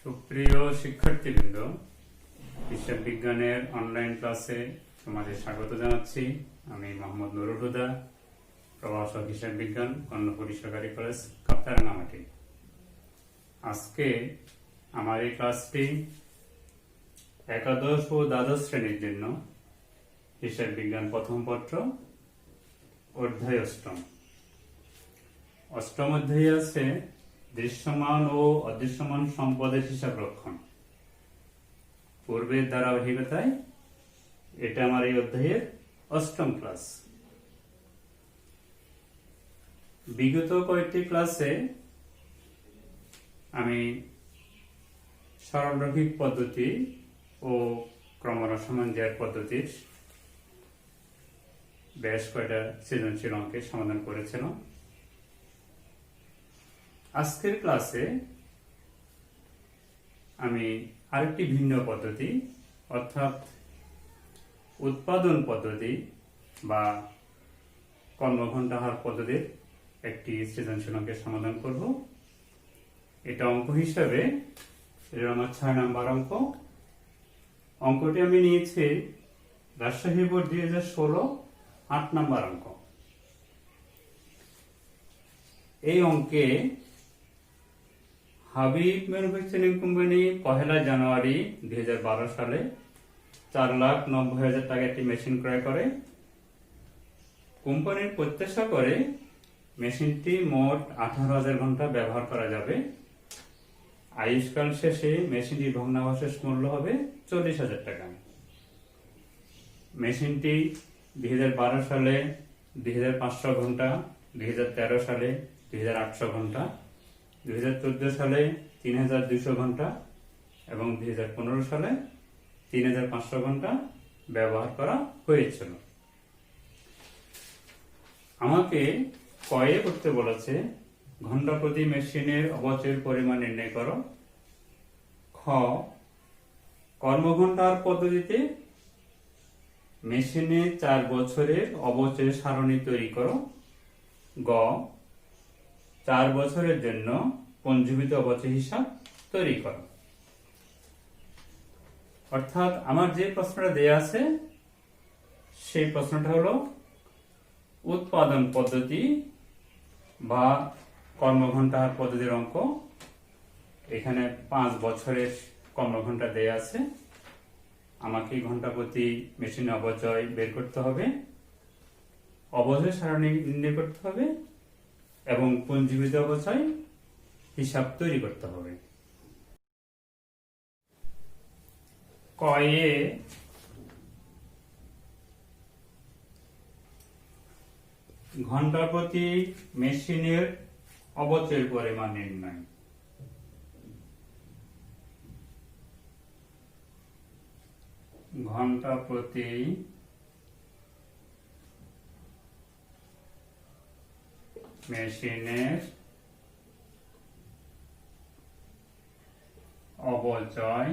সুপ্রিয় শিক্ষার্থীবৃন্দ, হিসাব বিজ্ঞানের অনলাইন ক্লাসে তোমাদের স্বাগত জানাচ্ছি। আমি মোহাম্মদ নুরুল হুদা, প্রভাষক হিসাব বিজ্ঞান, কর্ণফুলী সরকারি কলেজ, কাপ্তারাঙ্গামাটি। আজকে আমার এই ক্লাসটি একাদশ ও দ্বাদশ শ্রেণীর জন্য হিসাব বিজ্ঞান প্রথম পত্র, অধ্যায় অষ্টম। অষ্টম অধ্যায়ে আছে দৃশ্যমান ও অদৃশ্যমান সম্পদের হিসাব রক্ষণ। পূর্বের ধারাবাহিকতায় এটা আমার এই অধ্যায়ের অষ্টম ক্লাস। বিগত কয়েকটি ক্লাসে আমি সরলরৈখিক পদ্ধতি ও ক্রমরসমান পদ্ধতির বেশ কয়েকটা সৃজনশীল অঙ্কের সমাধান করেছিলাম। আজকের ক্লাসে আমি আরেকটি ভিন্ন পদ্ধতি অর্থাৎ উৎপাদন পদ্ধতি বা কর্মঘণ্টা হার পদ্ধতির একটি সৃজনশীল অঙ্কের সমাধান করব। এটা অঙ্ক হিসাবে এটা আমার 6 নাম্বার অঙ্ক। অঙ্কটি আমি নিয়েছি রাজশাহী বোর্ড 2016 8 নাম্বার অঙ্ক। এই অঙ্কে হাবিব ম্যানুফ্যাকচারিং কোম্পানি 1 জানুয়ারি 2012 সালে 4,90,000 টাকা একটি মেশিন ক্রয় করে। কোম্পানির প্রত্যাশা করে মেশিনটি মোট 18,000 ঘন্টা ব্যবহার করা যাবে। আয়ুষ্কাল শেষে মেশিনটির ভগ্নাবশেষ মূল্য হবে 40,000 টাকা। মেশিনটি 2012 সালে 2,500 ঘন্টা, 2013 সালে 2,800 ঘন্টা, 2014 সালে 3,200 ঘন্টা এবং 2015 সালে 3,500 ঘন্টা ব্যবহার করা হয়েছিল। আমাকে কয়ে করতে বলেছে ঘন্টা প্রতি মেশিনের অবচয়ের পরিমাণ নির্ণয় করো। খ, কর্মঘণ্টার পদ্ধতিতে মেশিনে 4 বছরের অবচয় সারণী তৈরি করো। গ, 4 বছরের জন্য পঞ্জীবিত অবচয় হিসাব তৈরি করো। অর্থাৎ আমার যে প্রশ্নটা দেয়া আছে সেই প্রশ্নটা হলো উৎপাদন পদ্ধতি বা কর্মঘণ্টা পদ্ধতির অঙ্ক। এখানে 5 বছরের কর্মঘণ্টা দেয়া আছে। আমাকে ঘন্টা প্রতি মেশিনে অবচয় বের করতে হবে, অবচয় সারণী নির্ণয় করতে হবে এবং পঞ্জীবিত অবচয় হিসাব তৈরি করতে হবে। কয়ে ঘন্টা প্রতি মেশিনের অবচয়ের পরিমাণ নির্ণয়। ঘন্টা প্রতি মেশিনের অবচয়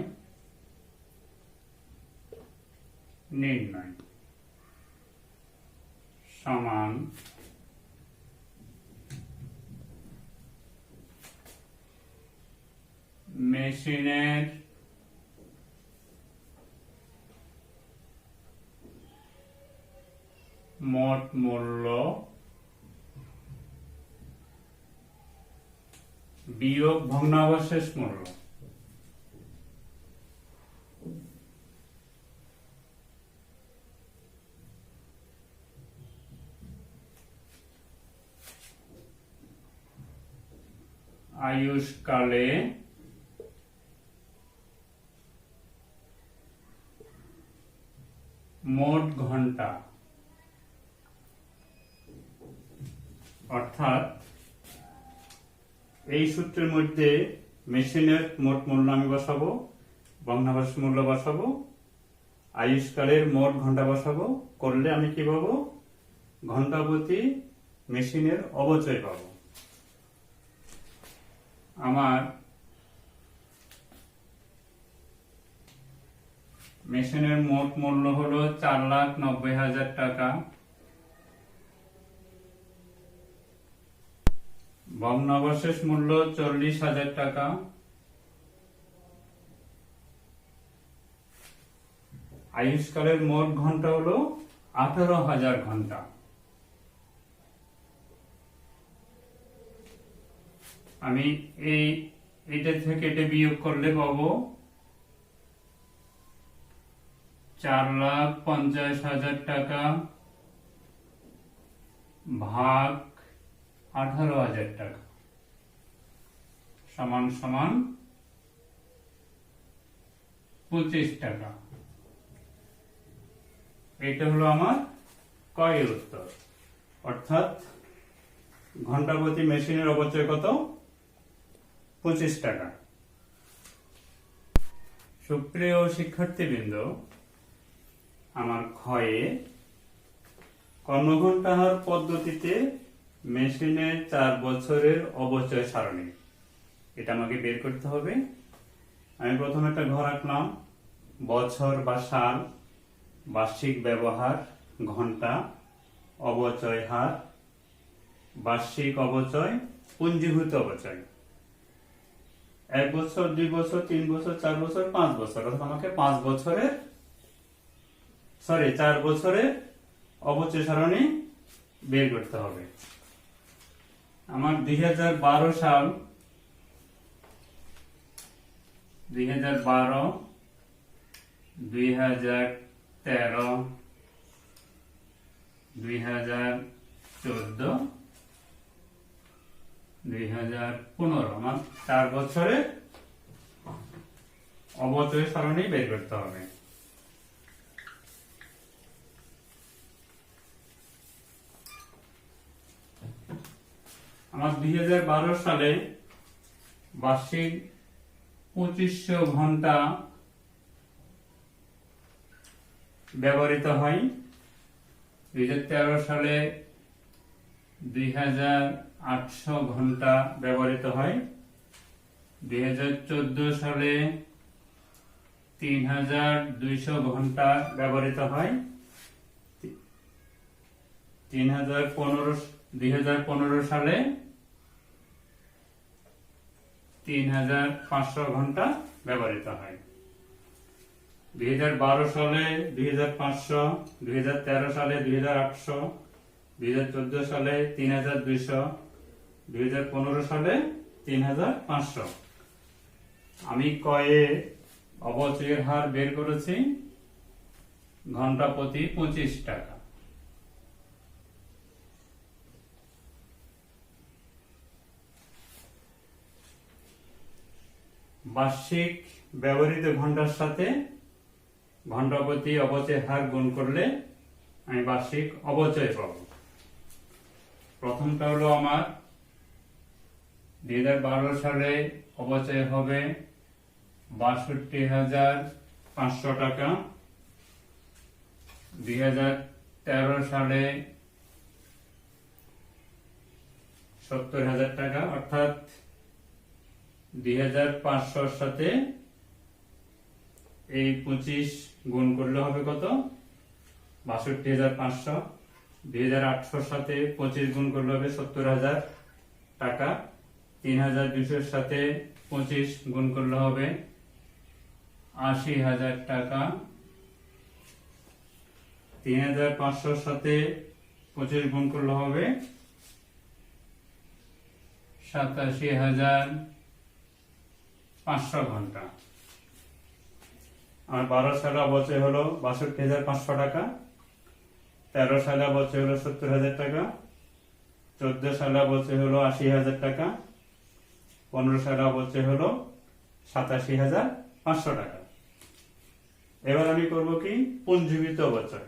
নির্ণয় সমান মেশিনের মোট মূল্য বিয়োগ ভগ্নাবশেষ মূল্য। আয়ুষ্কালে মোট ঘন্টা, অর্থাৎ এই সূত্রের মধ্যে মেশিনের মোট মূল্য আমি বসাবো, ভগ্নাবশেষ মূল্য বসাবো, আয়ুষ্কালের মোট ঘন্টা বসাবো। করলে আমি কি পাবো? ঘন্টা প্রতি মেশিনের অবচয় পাবো। আমার মেশিনের মোট মূল্য হলো 4,90,000 টাকা। ভগ্নাবশেষ মূল্য 40,000 টাকা। আয়ুষ্কালের মোট ঘন্টা হলো 18,000 ঘন্টা। আমি এটা থেকে এটা বিয়োগ করলে পাবো 4,50,000 টাকা ভাগ 18,000 টাকা সমান সমান 25 টাকা। এটা হলো আমার কয়ের উত্তর। অর্থাৎ ঘন্টা প্রতি মেশিনের অপচয় কত? 25 টাকা। সুপ্রিয় শিক্ষার্থীবৃন্দ, আমার ক্ষয়ে কর্মঘণ্টা হার পদ্ধতিতে মেশিনের 4 বছরের অপচয় সারণী, এটা আমাকে বের করতে হবে। আমি প্রথমে একটা ঘর আঁকলাম, বছর বা সাল, বার্ষিক ব্যবহার, ঘন্টা, অপচয় হার, বার্ষিক অপচয়, পুঞ্জীভূত অপচয়। 1 বছর, 2 বছর, 3 বছর, 4 বছর, 5 বছর, অর্থাৎ আমাকে 4 বছরের অপচয় সারণী বের করতে হবে। আমার 2012 সাল, 2012, 2013, 2014, 2015, আমার 4 বছরের অপচয় সারণী বের করতে হবে। আমার 2012 সালে বার্ষিক 2500 ঘন্টা ব্যবহৃত হয়। 2013 সালে 2800 ঘন্টা ব্যবহৃত হয়। 2014 সালে 3200 ঘন্টা ব্যবহৃত হয়। 2015 সালে 3500 ঘন্টা ব্যবহৃত হয়। 2012 সালে 2500, 2013 সালে 2800, 2014 সালে 3200, 2015 সালে 3500। আমি কয়ে অপচয়ের হার বের করেছি ঘন্টা প্রতি 25 টাকা। বার্ষিক ব্যবহৃত ঘন্টার সাথে ঘন্টা প্রতি অপচয় হার গুণ করলে আমি বার্ষিক অপচয় পাব। প্রথমটা হলো আমার 2012 সালে অপচয় হবে 62,500 টাকা। 2013 সালে 70,000 টাকা, অর্থাৎ 2,500 সাথে এই 25 গুণ করলে হবে কত? 62,500। 2,800 সাথে 25 গুণ করলে হবে 70,000 টাকা। 3,200 সাথে 25 গুণ করলে হবে 80,000 টাকা। 3,500 সাথে 25 গুণ করলে হবে 87,500 ঘন্টা। আর 12 সালে অবচয় হলো 62,500 টাকা। 13 সালে অবচয় হলো 70,000 টাকা। 14 সালে অবচয় হলো 80,000 টাকা। 15 সালে অবচয় হলো 87,500 টাকা। এবার আমি করব কি? পুঞ্জীবিত অবচয়।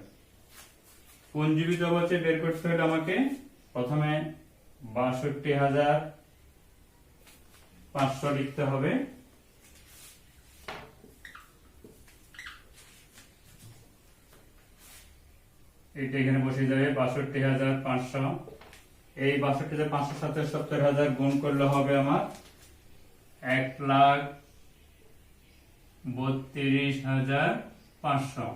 পুঞ্জীবিত অবচয় বের করতে হলে আমাকে প্রথমে 62,500 লিখতে হবে। এটা এখানে বসে যাবে 62,500। এই 62,500 সাথে 70,000 গুণ করলে হবে আমার 1,32,500।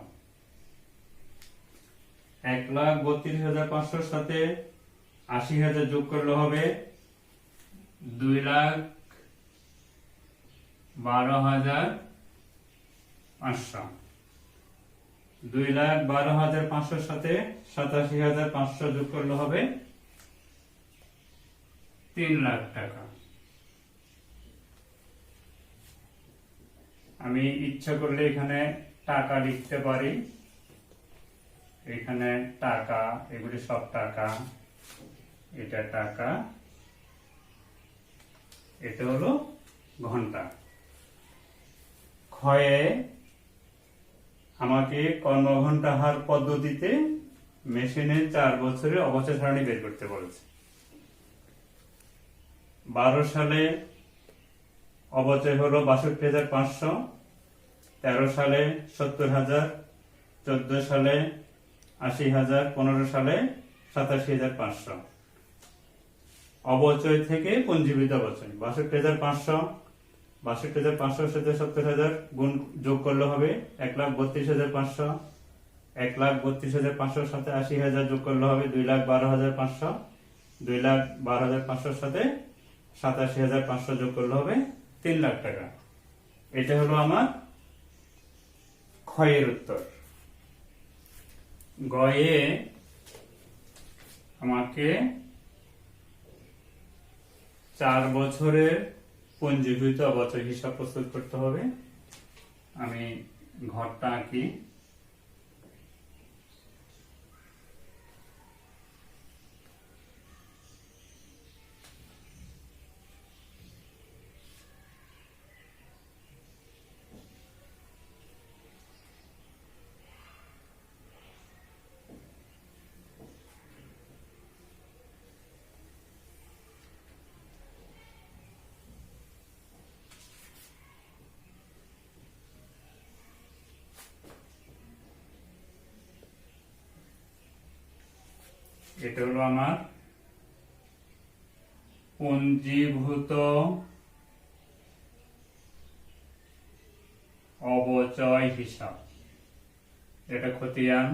1,32,500 সাথে 80,000 যোগ করলে হবে 2,12,500। 2,12,500 সাথে 87,500 যোগ করলে হবে 3 লাখ টাকা। আমি ইচ্ছা করলে এখানে টাকা লিখতে পারি, এখানে টাকা, এগুলি সব টাকা, এটা টাকা, এটা হলো ঘন্টা। ক্ষয়ে আমাকে কর্মঘন্টা হার পদ্ধতিতে মেশিনের 4 বছরের অবচয় সারণী বের করতে বলেছে। 12 সালে অবচয় হলো 62,500, 13 সালে 70,000, 14 সালে 80,000, 15 সালে 87,500। অবচয় থেকে পঞ্জীবিত অবচয় 62,500, 62,500 সাথে 70,000 গুণ যোগ করলে হবে 1,32,500, 1,32,500 সাথে 80,000 যোগ করলে হবে 2,12,500, 2,12,500 সাথে 87,500 যোগ করলে হবে 3 লাখ টাকা। এটা হলো আমার ক্ষয়ের উত্তর। গয়ে আমাকে 4 বছরের পঞ্জীভূত অবচয় হিসাব প্রস্তুত করতে হবে। আমি ঘরটা আঁকি। এটা হলো আমার পঞ্জীভূত অবচয় হিসাব। এটা খতিয়ান,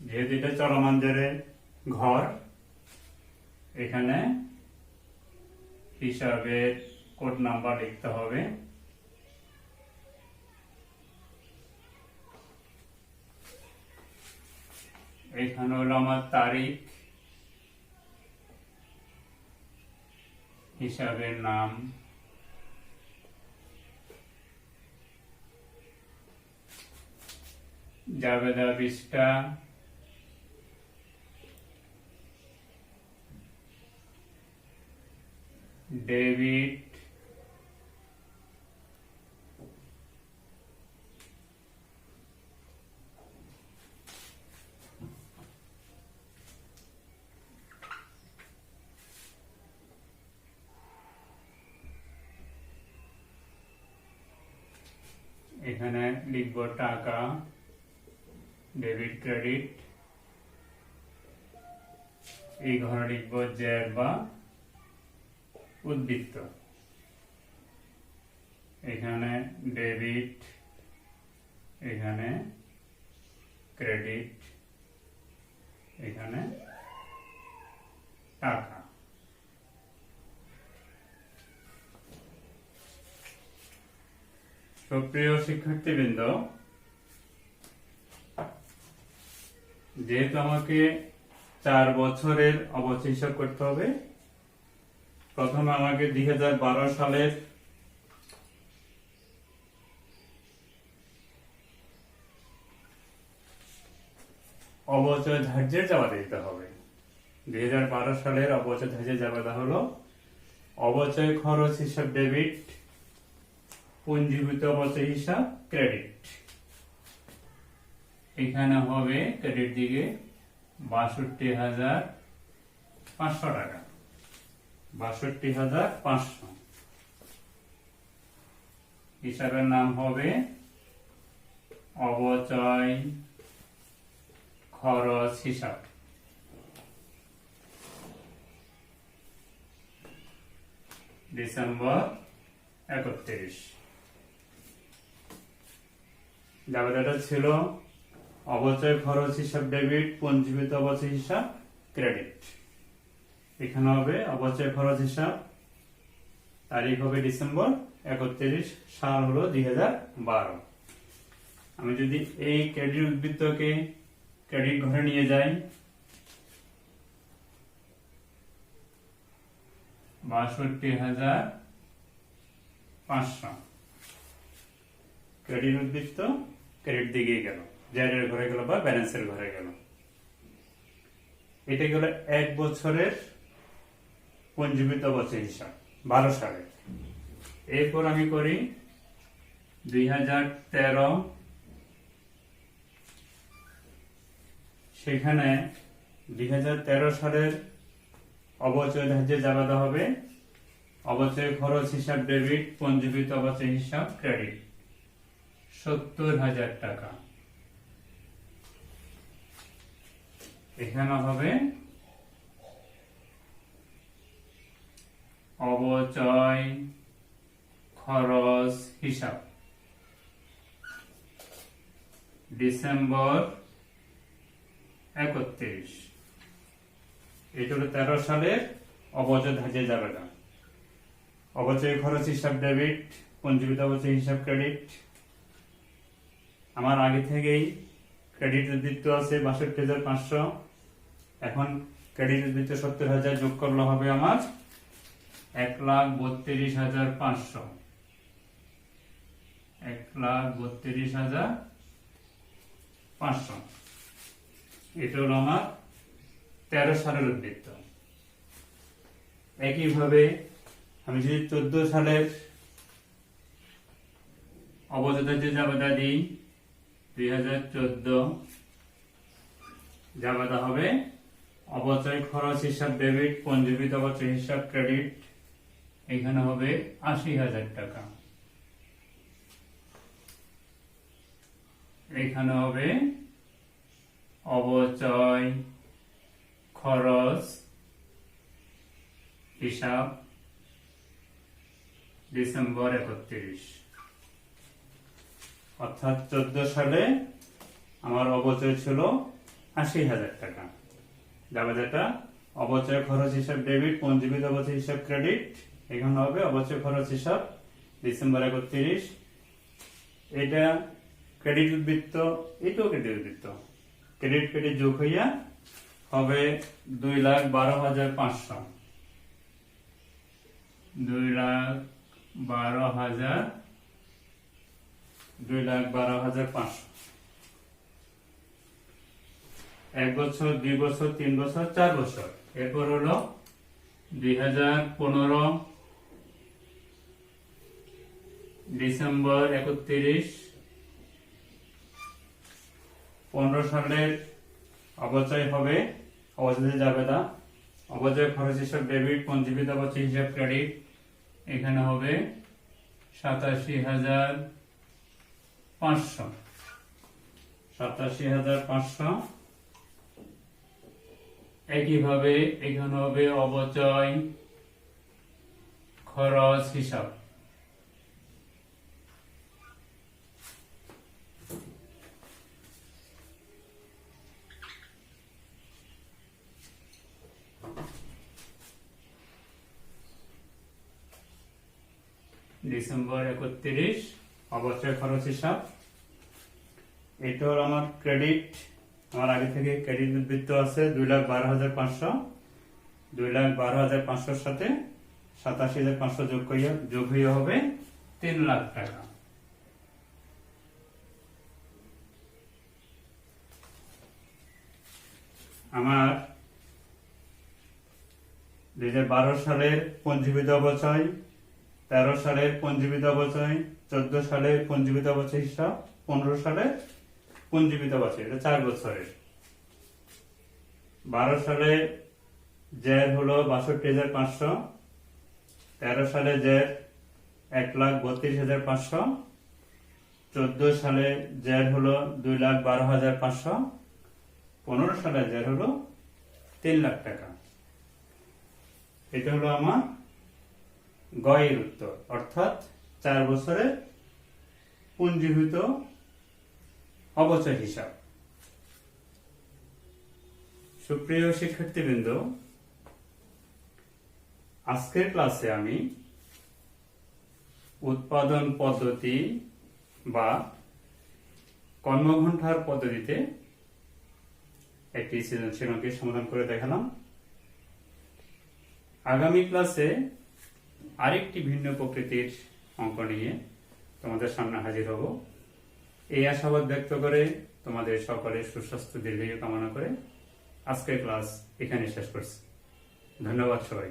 যেহেতু এটা চলমান জেরে ঘর, এখানে হিসাবের কোড নাম্বার লিখতে হবে। এখানে হলো আমার তারিখ, হিসাবের নাম, জাবেদা পৃষ্ঠা, ডেবিট, এখানে লিখব টাকা, ডেবিট ক্রেডিট, এই ঘরে লিখব জের বা উদ্বৃত্ত, এখানে ডেবিট, এখানে ক্রেডিট, এখানে টাকা। সুপ্রিয় শিক্ষার্থীবৃন্দ, যেহেতু আমাকে 4 বছরের অবচয় হিসাব করতে হবে, প্রথমে আমাকে 2012 সালের অবচয় ধার্যের জাবেদা দিতে হবে। 2012 সালের অবচয় ধার্যের জাবেদা হলো অবচয় খরচ হিসাব ডেবিট, পঞ্জীভূত অবচয় হিসাব ক্রেডিট। এখানে হবে ক্রেডিট দিকে 62,500 টাকা, 62,500। হিসাবের নাম হবে অবচয় খরচ হিসাব। ডিসেম্বর 31। জাবেদাটা ছিল অবচয় খরচ হিসাব ডেবিট, পঞ্জীভূত অবচয় হিসাব ক্রেডিট। এখানে হবে অবচয় খরচ হিসাব, তারিখ হবে ডিসেম্বর 31 সাল হলো 2012। আমি যদি এই ক্রেডিট উদ্বৃত্তকে ক্রেডিট ঘরে নিয়ে যাই, 62,500 ক্রেডিট উদ্বৃত্ত ক্রেডিট দিকে গেল, জেডের ঘরে গেল বা ব্যালেন্সের ঘরে গেল। এটা গেল 1 বছরের পঞ্জীবিত বছর হিসাব 12 সালে। এরপর আমি করি 2013, সেখানে 2013 সালের অবচয় ধার্যে জাবেদা হবে, অবচয় খরচ হিসাব ডেবিট, পঞ্জীবিত অবচয় হিসাব ক্রেডিট 70,000 টাকা। এখানে হবে অবচয় খরচ হিসাব ডিসেম্বর 31। এটা হলো 13 সালের অবচয় ধার্যে জাবেদা। অবচয় খরচ হিসাব ডেবিট, পঞ্জীবিত অবচয় হিসাব ক্রেডিট। আমার আগে থেকেই ক্রেডিট উদ্বৃত্ত আছে 62,500, এখন ক্রেডিট উদ্বৃত্ত 70,000 যোগ করলে হবে আমার 1,32,500। 1,32,500 এটা হলো আমার 13 সালের উদ্বৃত্ত। একইভাবে আমি যদি 14 সালের অবচয় ধার্যে জাবেদা দিই, 2014 জাবেদা হবে অবচয় খরচ হিসাব ডেবিট, পঞ্জীবিত অবচয় হিসাব ক্রেডিট। এখানে হবে 80,000 টাকা। এখানে হবে অবচয় খরচ হিসাব ডিসেম্বর 31। অর্থাৎ 14 সালে আমার অবচয় ছিল 80,000 টাকা। জাবেদাটা অবচয় খরচ হিসাব ডেবিট, পঞ্জীবিত অবচয় হিসাব ক্রেডিট। এখানে হবে অবচয় খরচ হিসাব ডিসেম্বর 31। এটা ক্রেডিট উদ্বৃত্ত, এটাও ক্রেডিট উদ্বৃত্ত। ক্রেডিট ক্রেডিট যোগ হইয়া হবে 2,12,500। 2,12,500। 1 বছর, 2 বছর, 3 বছর, 4 বছর। এরপর হলো 2015 ডিসেম্বর 31। 15 সালের অবচয় হবে অবচয় জাবেদা, অবচয় খরচ হিসাব ডেবিট, পঞ্জীবিত অবচয় হিসাব ক্রেডিট। এখানে হবে 87,500। 87,500। একইভাবে এখানে হবে অবচয় খরচ হিসাব ডিসেম্বর 31, অবচয় খরচ হিসাব। এটা হলো আমার ক্রেডিট। আমার আগে থেকে ক্রেডিট উদ্বৃত্ত আছে 2,12,500। 2,12,500 সাথে 87,500 যোগ হয়ে হবে 3 লাখ টাকা। আমার 2012 সালের পঞ্জীবিত অবচয়, 13 সালের পঞ্জীবিত অবচয়, 14 সালের পঞ্জীবিত অবচয় হিসাব, 15 সালের পঞ্জীবিত অবচয়। এটা 4 বছরের। 12 সালে জের হলো 62,500। 13 সালে জের 1,32,500। 14 সালে জের হলো 2,12,500। 15 সালে জের হলো 3 লাখ টাকা। এটা হলো আমার গয়ের উত্তর, অর্থাৎ 4 বছরের পুঞ্জীভূত অবচয় হিসাব। সুপ্রিয় শিক্ষার্থীবৃন্দ, আজকের ক্লাসে আমি উৎপাদন পদ্ধতি বা কর্মঘণ্টার পদ্ধতিতে একটি সৃজনশীল অঙ্কের সমাধান করে দেখালাম। আগামী ক্লাসে আরেকটি ভিন্ন প্রকৃতির অঙ্ক নিয়ে তোমাদের সামনে হাজির হব। এই আশাবাদ ব্যক্ত করে তোমাদের সকলের সুস্বাস্থ্য দীর্ঘায়ু কামনা করে আজকের ক্লাস এখানে শেষ করছি। ধন্যবাদ সবাই।